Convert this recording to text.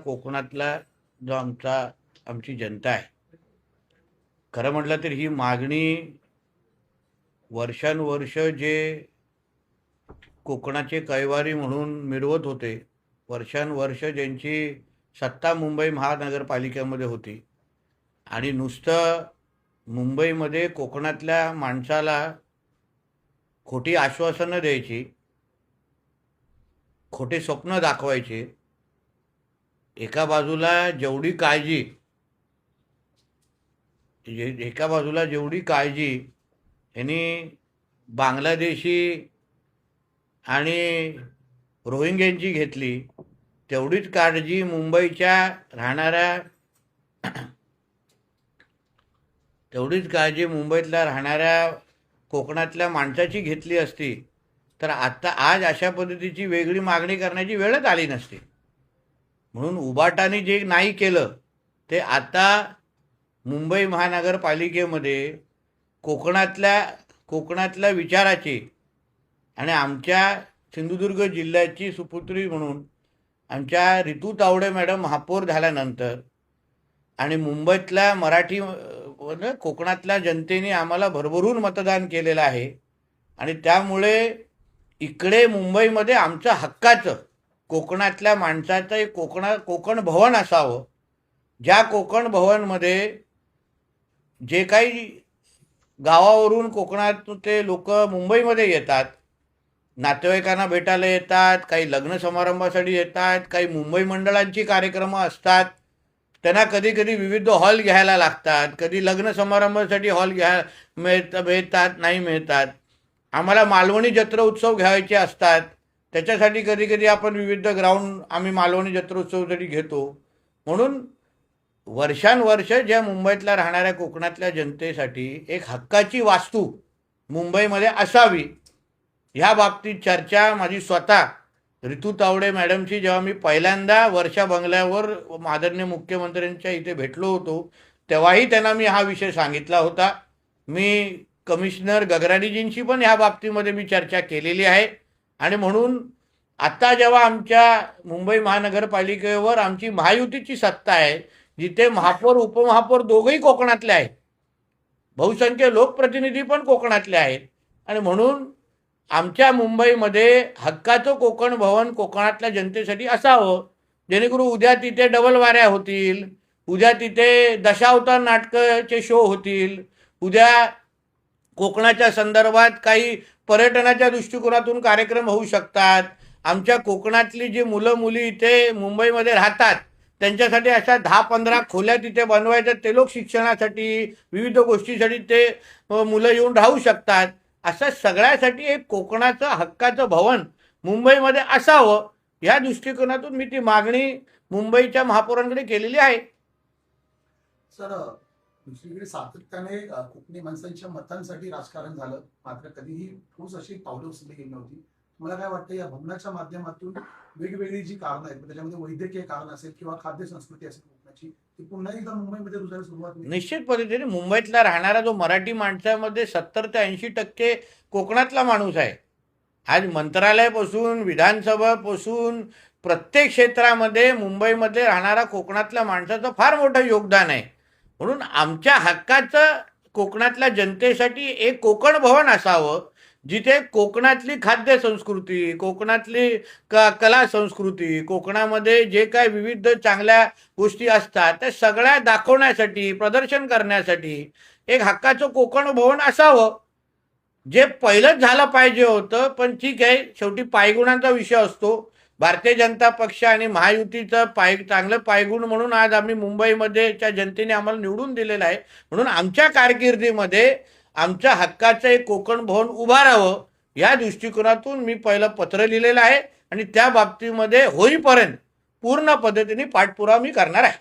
कोकणातला जो आमची जनता आहे, खरं म्हटलं तर ही मागणी वर्षानुवर्ष जे कोकणाचे कैवारी म्हणून मिरवत होते, वर्षानुवर्ष ज्यांची सत्ता मुंबई महानगरपालिकेमध्ये होती आणि नुसतं मुंबईमध्ये कोकणातल्या माणसाला खोटी आश्वासनं द्यायची, खोटे स्वप्न दाखवायचे. एका बाजूला जेवढी काळजी यांनी बांगलादेशी आणि रोहिंग्यांची घेतली, तेवढीच काळजी मुंबईतल्या राहणाऱ्या कोकणातल्या माणसाची घेतली असती तर आता आज अशा पद्धतीची वेगळी मागणी करण्याची वेळच आली नसती. म्हणून उबाटाने जे नाही केलं ते आता मुंबई महानगरपालिकेमध्ये कोकणातल्या विचाराची आणि आमच्या सिंधुदुर्ग जिल्ह्याची सुपुत्री म्हणून आमच्या रितू तावडे मॅडम महापौर झाल्यानंतर आणि मुंबईतल्या कोकणातल्या जनतेने आम्हाला भरभरून मतदान केलेलं आहे आणि त्यामुळे इकडे मुंबईमध्ये आमचं हक्काचं कोकणातल्या माणसाचं एक कोकण भवन असावं, ज्या कोकण भवनमध्ये जे काही गावावरून कोकणात ते लोक मुंबईमध्ये येतात, नातेवाईकांना भेटायला येतात, काही लग्न समारंभासाठी येतात, काही मुंबई मंडळांची कार्यक्रम असतात, त्यांना कधी कधी विविध हॉल घ्यायला लागतात, कधी लग्न समारंभासाठी हॉल मिळतात नाही मिळतात. आम्हाला मालवणी जत्रा उत्सव घ्यायचे असतात, त्याच्यासाठी कधी कधी आपण विविध ग्राउंड आम्ही मालवणी जत्रा उत्सवासाठी घेतो. म्हणून वर्षानुवर्ष ज्या मुंबईतल्या राहणाऱ्या कोकणातल्या जनतेसाठी एक हक्काची वास्तू मुंबईमध्ये असावी, ह्या बाबतीत चर्चा माझी स्वतः रितू तावडे मॅडमची जेव्हा मी पहिल्यांदा वर्षा बंगल्यावर आदरणीय मुख्यमंत्र्यांच्या इथे भेटलो होतो तेव्हाही त्यांना मी हा विषय सांगितला होता. मी कमिशनर गगराडीजींशी पण ह्या बाबतीमध्ये मी चर्चा केलेली आहे आणि म्हणून आता जेव्हा आमच्या मुंबई महानगरपालिकेवर आमची महायुतीची सत्ता आहे, जिथे महापौर उपमहापौर दोघंही कोकणातले आहेत, बहुसंख्य लोकप्रतिनिधी पण कोकणातले आहेत आणि म्हणून आमच्या मुंबईमध्ये हक्काचं कोकण भवन कोकणातल्या जनतेसाठी असावं, जेणेकरून उद्या तिथे डबल वाऱ्या होतील, उद्या तिथे दशावतार नाटकाचे शो होतील, उद्या कोकणाच्या संदर्भात काही पर्यटनाच्या दृष्टिकोनातून कार्यक्रम होऊ शकतात. आमच्या कोकणातली जी मुलं मुली इथे मुंबईमध्ये राहतात त्यांच्यासाठी अशा 10-15 खोल्या तिथे बनवायच्या, ते लोक शिक्षणासाठी विविध गोष्टीसाठी ते मुलं येऊन राहू शकतात. असं सगळ्यासाठी एक कोकणाचं हक्काचं भवन मुंबईमध्ये असावं, या दृष्टिकोनातून मी ती मागणी मुंबईच्या महापौरांकडे केलेली आहे. सर, दुसरीकडे सातत्याने कोकणी माणसांच्या मतांसाठी राजकारण झालं, मात्र कधीही ठोस अशी पावलं उचलली गेली नव्हती. मला काय वाटतं, या भवनाच्या माध्यमातून वेगवेगळी जी कारणं आहेत, त्याच्यामध्ये वैद्यकीय कारण असेल किंवा खाद्य संस्कृती असेल कोकणाची, ती पुन्हा एकदा मुंबईमध्ये रुजायला सुरुवात होईल. निश्चित पद्धतीने मुंबईतला राहणारा जो मराठी माणसामध्ये 70 ते 80% कोकणातला माणूस आहे. आज मंत्रालयापासून विधानसभापासून प्रत्येक क्षेत्रामध्ये मुंबईमध्ये राहणारा कोकणातल्या माणसाचं फार मोठं योगदान आहे. म्हणून आमच्या हक्काचं कोकणातल्या जनतेसाठी एक कोकण भवन असावं, जिथे कोकणातली खाद्य संस्कृती, कोकणातली कला संस्कृती, कोकणामध्ये जे काय विविध चांगल्या गोष्टी असतात त्या सगळ्या दाखवण्यासाठी, प्रदर्शन करण्यासाठी एक हक्काचं कोकण भवन असावं. जे पहिलंच झालं पाहिजे होतं, पण ठीक आहे, शेवटी पायगुणांचा विषय असतो. भारतीय जनता पक्ष आणि महायुतीचं चांगलं पायगुण म्हणून आज आम्ही मुंबईमध्येच्या जनतेने आम्हाला निवडून दिलेलं आहे. म्हणून आमच्या कारकिर्दीमध्ये आमच्या हक्काचं एक कोकण भवन उभारावं, या दृष्टिकोनातून मी पहिलं पत्र लिहिलेलं आहे आणि त्या बाबतीमध्ये होईपर्यंत पूर्ण पद्धतीने पाठपुरावा मी करणार आहे.